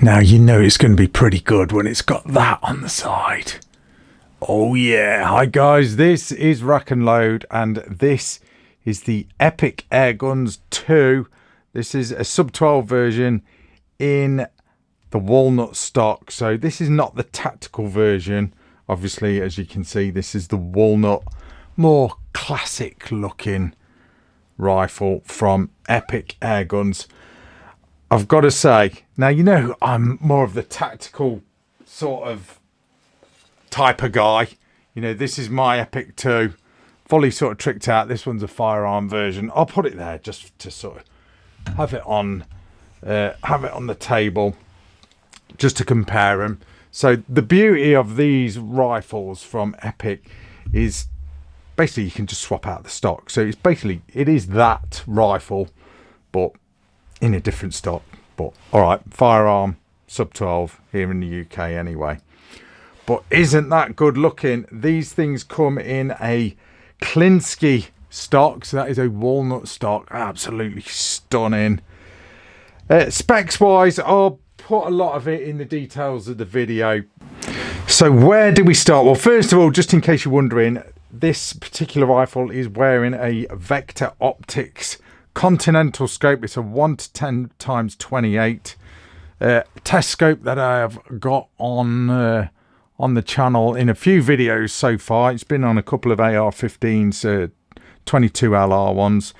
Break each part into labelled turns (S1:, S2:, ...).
S1: Now you know it's going to be pretty good when it's got that on the side. Oh yeah. Hi guys, this is RACKNLOAD and this is the Epic Airguns 2. This is a sub 12 version in the Walnut stock. So this is not the tactical version. Obviously, as you can see, this is the Walnut, more classic looking rifle from Epic Airguns. I've got to say, now you know I'm more of the tactical sort of type of guy. You know, this is my Epic 2, fully sort of tricked out. This one's a firearm version. I'll put it there just to sort of have it on the table, just to compare them. So the beauty of these rifles from Epic is basically you can just swap out the stock. So it's basically, it is that rifle, but in a different stock. But all right, firearm sub 12 here in the UK anyway. But isn't that good looking? These things come in a KLiNSKY stock, so that is a walnut stock. Absolutely stunning. Specs wise, I'll put a lot of it in the details of the video. So where do we start? Well, first of all, just in case you're wondering, this particular rifle is wearing a Vector Optics Continental scope. It's a 1:10 x 28 test scope that I have got on the channel in a few videos so far. It's been on a couple of AR-15s, 22 LR ones.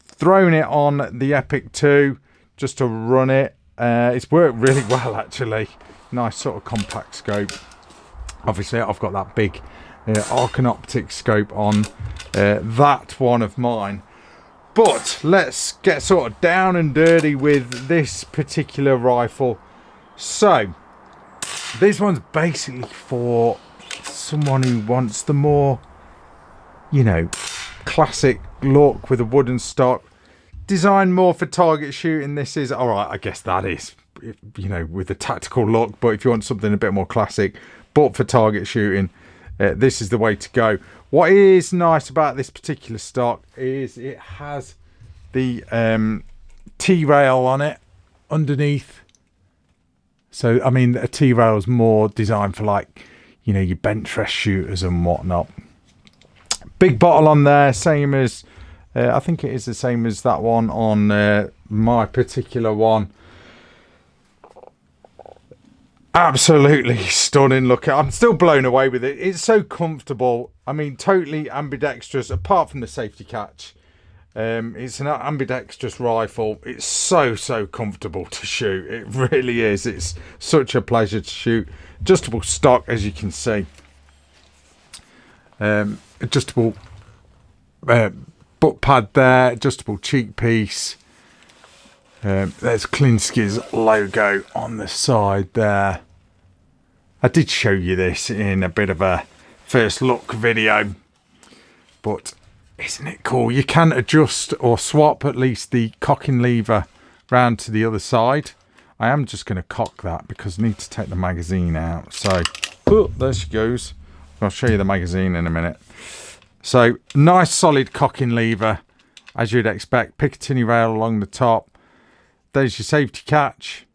S1: Thrown it on the Epic 2 just to run it. It's worked really well actually. Nice sort of compact scope. Obviously I've got that big Arcan Optics scope on that one of mine. But let's get sort of down and dirty with this particular rifle. So this one's basically for someone who wants the more, you know, classic look with a wooden stock. Designed more for target shooting. This is, all right, I guess that is, you know, with the tactical look. But if you want something a bit more classic, but for target shooting, this is the way to go. What is nice about this particular stock is it has the T-rail on it underneath. So, I mean, a T-rail is more designed for, like, you know, your bench rest shooters and whatnot. Big bottle on there, same as, I think it is the same as that one on my particular one. Absolutely stunning look. I'm still blown away with it. It's so comfortable. I mean, totally ambidextrous, apart from the safety catch. It's an ambidextrous rifle. It's so comfortable to shoot. It really is. It's such a pleasure to shoot. Adjustable stock, as you can see. Adjustable butt pad there. Adjustable cheek piece. There's KLiNSKY's logo on the side there. I did show you this in a bit of a first look video, but isn't it cool? You can adjust or swap at least the cocking lever round to the other side. I am just going to cock that because I need to take the magazine out. So, oh, there she goes. I'll show you the magazine in a minute. So, nice solid cocking lever, as you'd expect. Picatinny rail along the top. There's your safety catch.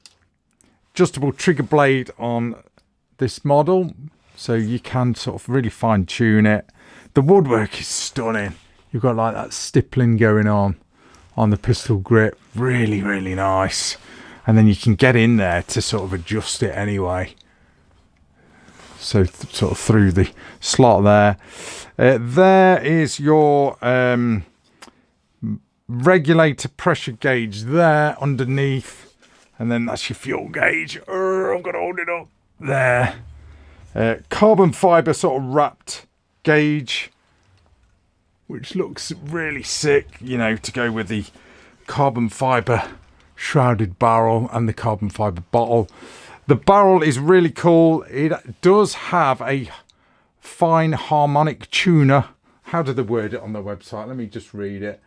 S1: Adjustable trigger blade on this model, so you can sort of really fine tune it. The woodwork is stunning. You've got like that stippling going on the pistol grip. Really nice. And then you can get in there to sort of adjust it anyway. So sort of through the slot there. There is your regulator pressure gauge there underneath, and then that's your fuel gauge. I've got to hold it up there. Carbon fiber sort of wrapped gauge, which looks really sick, you know, to go with the carbon fiber shrouded barrel and the carbon fiber bottle. The barrel is really cool. It does have a fine harmonic tuner. How do they word it on their website? Let me just read it.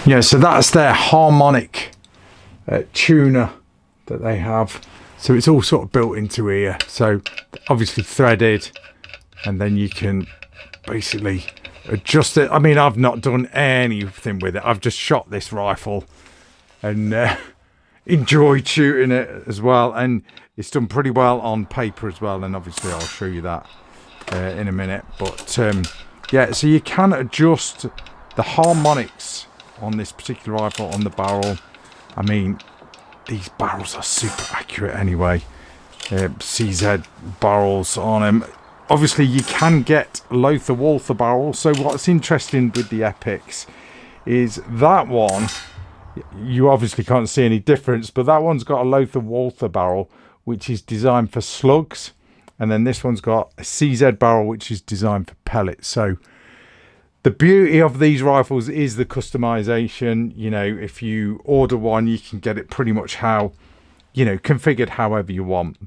S1: Yeah, so that's their harmonic tuner that they have. So it's all sort of built into here. So obviously threaded, and then you can basically adjust it. I mean, I've not done anything with it. I've just shot this rifle, and enjoyed shooting it as well, and it's done pretty well on paper as well, and obviously I'll show you that in a minute. But yeah, so you can adjust the harmonics on this particular rifle on the barrel. I mean, these barrels are super accurate anyway. CZ barrels on them. Obviously you can get Lothar Walther barrels. So what's interesting with the Epics is that one, you obviously can't see any difference, but that one's got a Lothar Walther barrel which is designed for slugs, and then this one's got a CZ barrel which is designed for pellets. So the beauty of these rifles is the customization. You know, if you order one, you can get it pretty much how, you know, configured however you want.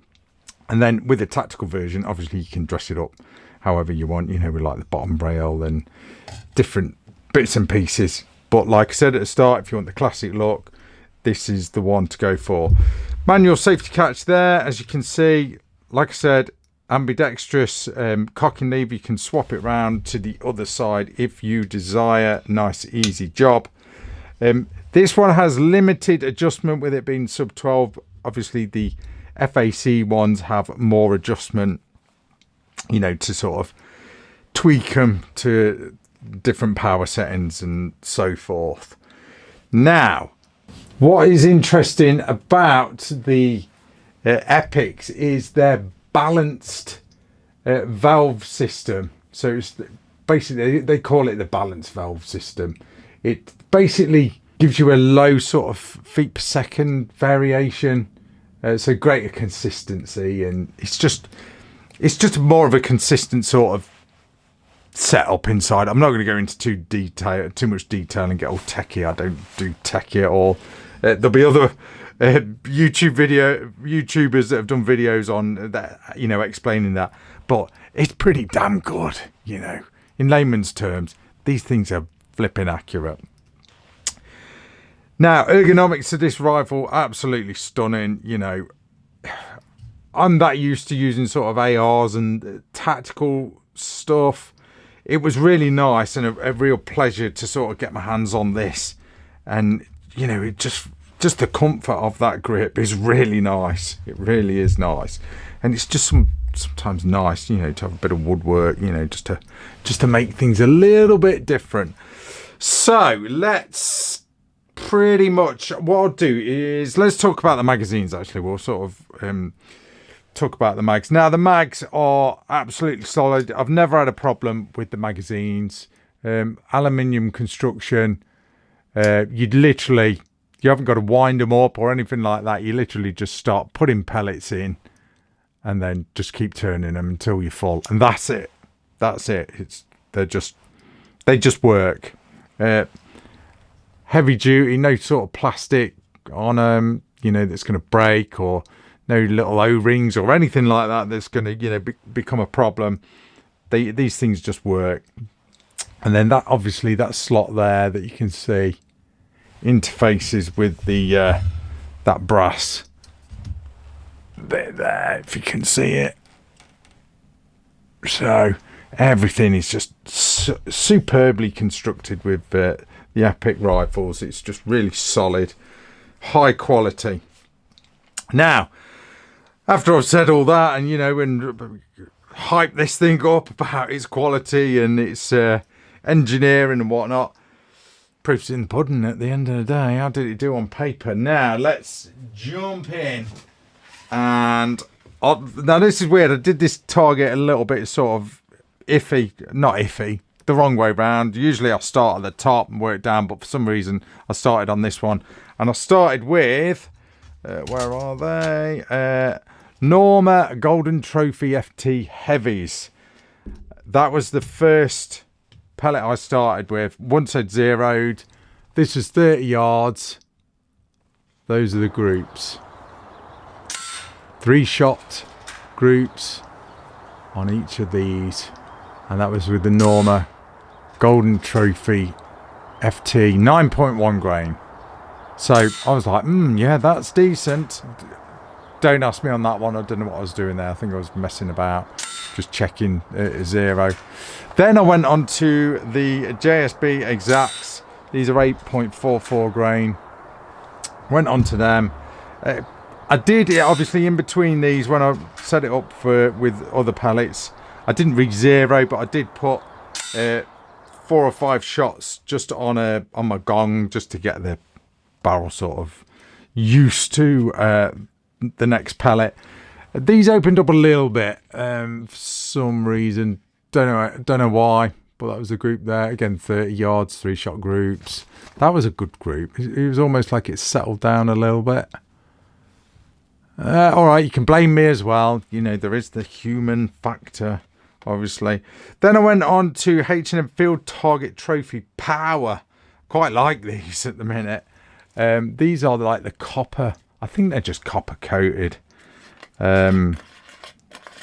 S1: And then with the tactical version, obviously you can dress it up however you want, you know, with like the bottom rail and different bits and pieces. But like I said at the start, if you want the classic look, this is the one to go for. Manual safety catch there, as you can see. Like I said, ambidextrous cock and lever. You can swap it round to the other side if you desire. Nice easy job. This one has limited adjustment with it being sub 12. Obviously the FAC ones have more adjustment, you know, to sort of tweak them to different power settings and so forth. Now, what is interesting about the Epics is their balanced valve system. So it's basically, they call it the balanced valve system. It basically gives you a low sort of feet per second variation. So greater consistency, and it's just more of a consistent sort of setup inside. I'm not going to go into too much detail and get all techie. I don't do techie at all. There'll be other YouTubers that have done videos on that, you know, explaining that. But it's pretty damn good, you know. In layman's terms, these things are flipping accurate. Now, ergonomics of this rifle, absolutely stunning. You know, I'm that used to using sort of ARs and tactical stuff. It was really nice and a real pleasure to sort of get my hands on this. And, you know, it just the comfort of that grip is really nice. It really is nice. And it's just sometimes nice, you know, to have a bit of woodwork, you know, just to make things a little bit different. So let's pretty much, what I'll do is let's talk about the magazines. Actually, we'll sort of talk about the mags. Now, the mags are absolutely solid. I've never had a problem with the magazines. Aluminium construction. You haven't got to wind them up or anything like that. You literally just start putting pellets in and then just keep turning them until you're full, and that's it. They just work. Heavy duty, no sort of plastic on them, you know, that's going to break, or no little O-rings or anything like that that's going to, you know, become a problem. These things just work. And then that, obviously, that slot there that you can see interfaces with the that brass bit there, if you can see it. So everything is just superbly constructed with the Epic rifles. It's just really solid, high quality. Now, after I've said all that, and, you know, and hype this thing up about its quality and its engineering and whatnot, proof's in the pudding at the end of the day. How did it do on paper? Now let's jump in, and now this is weird. I did this target a little bit sort of iffy, not iffy, the wrong way round. Usually I start at the top and work down, but for some reason I started on this one, and I started with where are they? Norma Golden Trophy FT Heavies. That was the first pellet I started with. Once I'd zeroed, this was 30 yards. Those are the groups. 3-shot groups on each of these, and that was with the Norma Golden Trophy FT 9.1 grain. So I was like, yeah, that's decent. Don't ask me on that one. I don't know what I was doing there. I think I was messing about, just checking zero. Then I went on to the JSB Exacts. These are 8.44 grain. Went on to them. I did it obviously in between these when I set it up with other pellets. I didn't reach 0, but I did put 4 or 5 shots just on my gong, just to get the barrel sort of used to the next pellet. These opened up a little bit for some reason. Don't know why, but that was a group there. Again, 30 yards, 3-shot groups. That was a good group. It was almost like it settled down a little bit. All right, you can blame me as well. You know, there is the human factor, obviously. Then I went on to H&M Field Target Trophy Power. Quite like these at the minute. These are like the copper. I think they're just copper coated. They're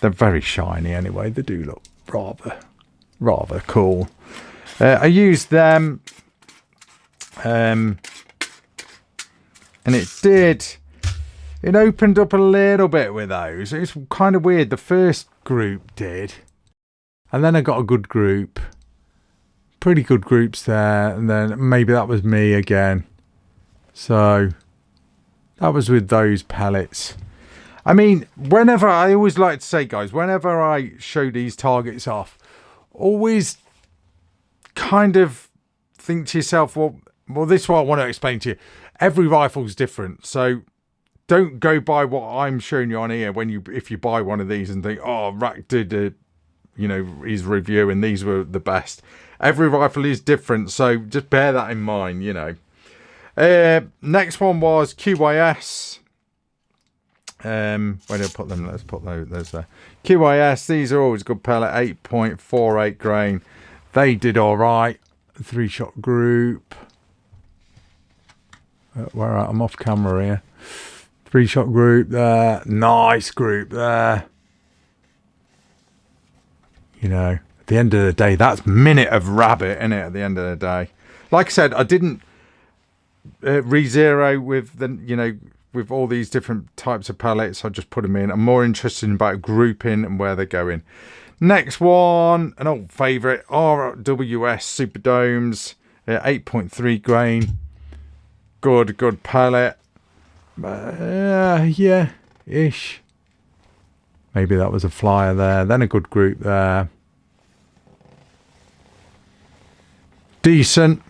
S1: very shiny anyway. They do look rather cool. I used them, and it opened up a little bit with those. It's kind of weird. The first group did, and then I got a good group, pretty good groups there, and then maybe that was me again. So that was with those pellets. I mean, whenever, I always like to say, guys, whenever I show these targets off, always kind of think to yourself, well, this is what I want to explain to you. Every rifle's different, so don't go by what I'm showing you on here if you buy one of these and think, oh, Rack did his review and these were the best. Every rifle is different, so just bear that in mind, you know. Next one was QYS. Where did I put them? Let's put those there. QYS, these are always good pellet, 8.48 grain. They did all right. 3-shot group. Where I'm off camera here. 3-shot group there. Nice group there. You know, at the end of the day, that's minute of rabbit, isn't it? At the end of the day. Like I said, I didn't re-zero with with all these different types of pellets. I just put them in. I'm more interested in about grouping and where they're going. Next one, an old favourite, RWS Superdomes, 8.3 grain. Good pellet. Yeah, ish. Maybe that was a flyer there. Then a good group there. Decent.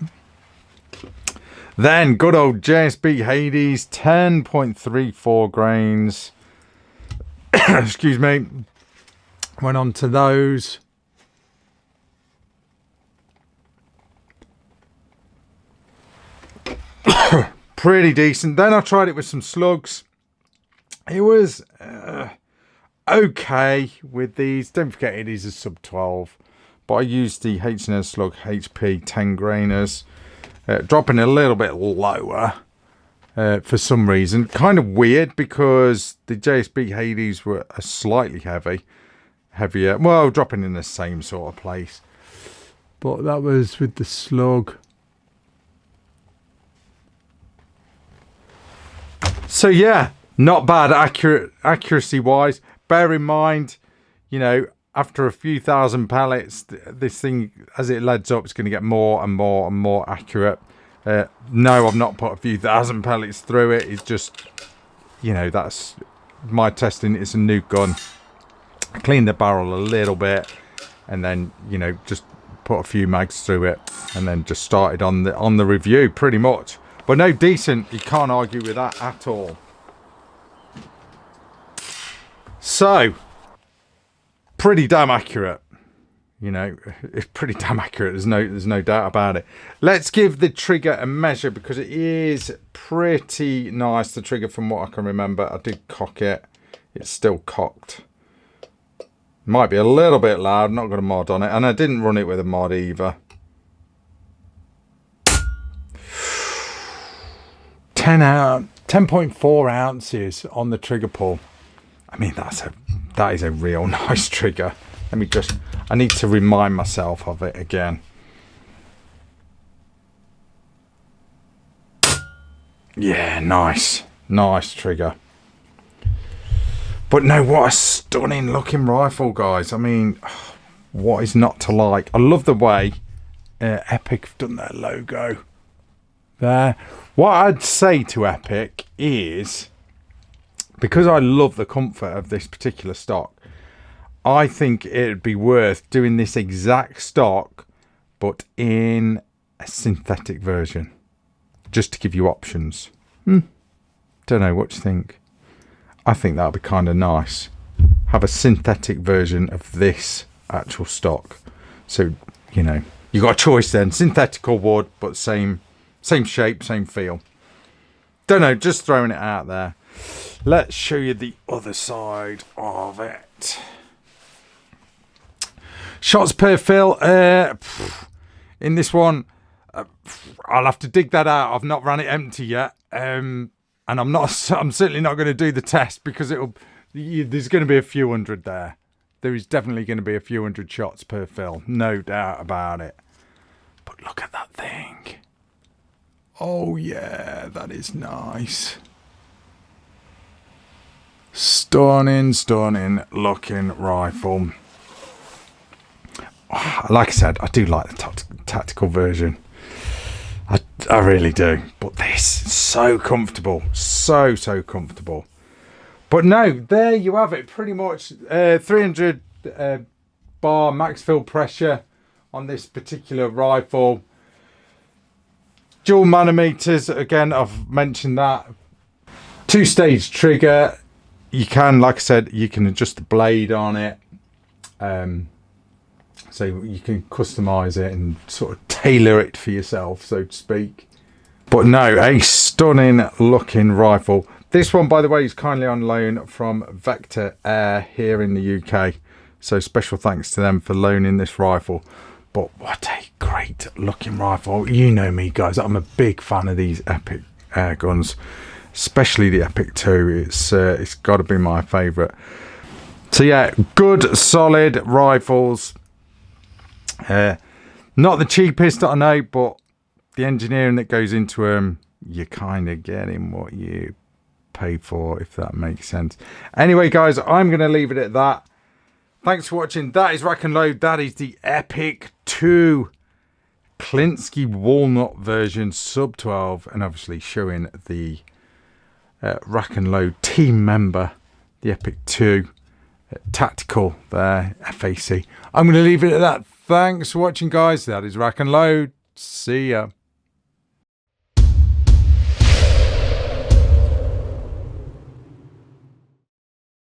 S1: Then good old JSB Hades, 10.34 grains. Excuse me. Went on to those. Pretty decent. Then I tried it with some slugs. It was okay with these. Don't forget it is a sub 12. But I used the H&M Slug HP 10 grainers. Dropping a little bit lower for some reason. Kind of weird because the JSB Hades were slightly heavier. Well, dropping in the same sort of place. But that was with the slug. So yeah, not bad accuracy wise. Bear in mind, you know, after a few thousand pellets, this thing, as it leads up, it's going to get more and more and more accurate. No, I've not put a few thousand pellets through it. It's just, you know, that's my testing. It's a new gun. I cleaned the barrel a little bit and then, you know, just put a few mags through it and then just started on the review pretty much. But no, decent. You can't argue with that at all. So, pretty damn accurate. You know, it's pretty damn accurate. There's no doubt about it. Let's give the trigger a measure because it is pretty nice. The trigger, from what I can remember, I did cock it. It's still cocked. Might be a little bit loud. Not got a mod on it, and I didn't run it with a mod either. 10.4 ounces on the trigger pull. I mean, that is a real nice trigger. Let me just, I need to remind myself of it again. Yeah, nice trigger. But no, what a stunning looking rifle, guys. I mean, what is not to like? I love the way Epic have done their logo there. What I'd say to Epic is, because I love the comfort of this particular stock, I think it'd be worth doing this exact stock, but in a synthetic version, just to give you options. Don't know, what do you think? I think that'd be kind of nice. Have a synthetic version of this actual stock. So, you know, you got a choice then, synthetic or wood, but same shape, same feel. Don't know, just throwing it out there. Let's show you the other side of it. Shots per fill. In this one, I'll have to dig that out. I've not ran it empty yet, and I'm certainly not going to do the test because there's going to be a few hundred there. There is definitely going to be a few hundred shots per fill, no doubt about it. But look at that thing. Oh yeah, that is nice. Stunning looking rifle. Like I said, I do like the tactical version. I really do. But this is so comfortable. So comfortable. But no, there you have it. Pretty much 300 bar max fill pressure on this particular rifle. Dual manometers. Again, I've mentioned that. 2-stage trigger. You can, like I said, you can adjust the blade on it. So you can customize it and sort of tailor it for yourself, so to speak. But no, a stunning looking rifle. This one, by the way, is kindly on loan from Vector Air here in the UK. So special thanks to them for loaning this rifle. But what a great looking rifle. You know me, guys. I'm a big fan of these Epic Airguns, especially the Epic 2. It's got to be my favourite. So yeah, good solid rifles. Not the cheapest, I know, but the engineering that goes into them, you're kind of getting what you pay for, if that makes sense. Anyway, guys, I'm going to leave it at that. Thanks for watching. That is RACKNLOAD. That is the Epic 2 KLiNSKY Walnut version, sub 12, and obviously showing the RACKNLOAD team member, the Epic 2 tactical there, FAC. I'm going to leave it at that. Thanks for watching, guys. That is RACKNLOAD. See ya.